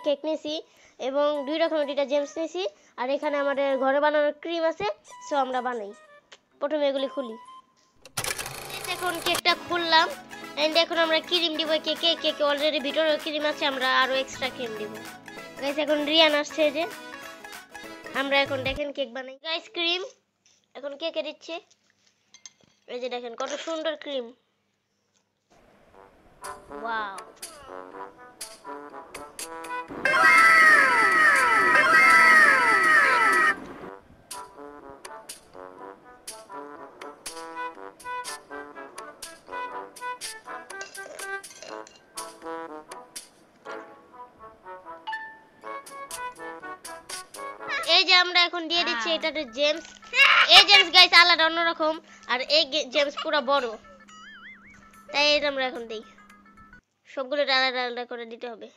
Cake নিয়েছি এবং 2 রকমের 2টা জেমস নিয়েছি। আর এখানে আমাদের ঘরে বানানোর ক্রিম আছে, সো আমরা বানাই। প্রথমে এগুলি খুলি। এখন কেকটা খুললাম এন্ড এখন আমরা ক্রিম দিব কেকে। কেকে অলরেডি ভিতরে ক্রিম আছে, আমরা আরো এক্সট্রা ক্রিম দিব। গাইস এখন রিয়ান আসছে, যে আমরা এখন দেখেন কেক বানাই। গাইস ক্রিম এখন কেকে দিচ্ছি। এই যে দেখেন কত সুন্দর ক্রিম, ওয়াও। এই যে আমরা এখন দিয়ে দিচ্ছি এটাতে জেমস। এই জেমস গাইস আলাদা অন্যরকম, আর এই জেমস পুরো বড়, তাই এটা আমরা এখন দেই। সবগুলো আলাদা আলাদা করে দিতে হবে।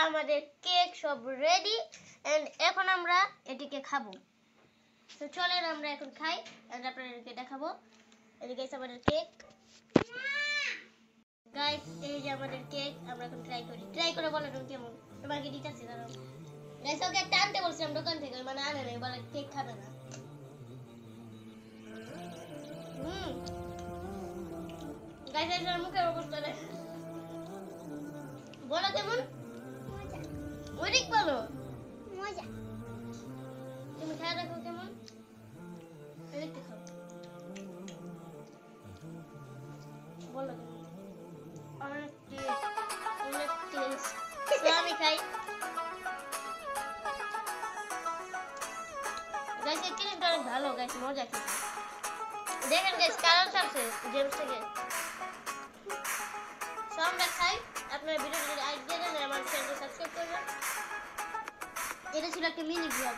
আমাদের কেক সব রেডি এন্ড এখন আমরা এটিকে খাবো। তো চলেন আমরা এখন খাই এন্ড আপনাদেরকে দেখাবো। এই যে গাইস আমাদের কেক। গাইস এই যে আমাদের কেক, আমরা এখন ট্রাই করে বলেন কেমন। তোমাকে দিতেছি দাঁড়াও। গাইস ওকে একটা আনতে বলছিলাম দোকান থেকে, মানে আনে নাই, বলে কেক খাবে না। গাইস এর মুখের অবস্থা দেখ, বলো কেমন? মজা। অনেক ভালো, মজা। তুমি খাই দেখো কেমন। দেখতে খাও, বলো অনেক টেস্ট। তো আমি খাই। গাইস এই ক্রিমটা অনেক ভালো গাইস, মজা খেতে। দেখেন গাইস কালার ছাড়ছে জেমস থেকে। সো আমরা খাই। আপনার ভিডিওটি যদি আইডিয়া দেন আমার চ্যানেলটি সাবস্ক্রাইব করবেন। এটা ছিল একটা মিনি ব্লগ।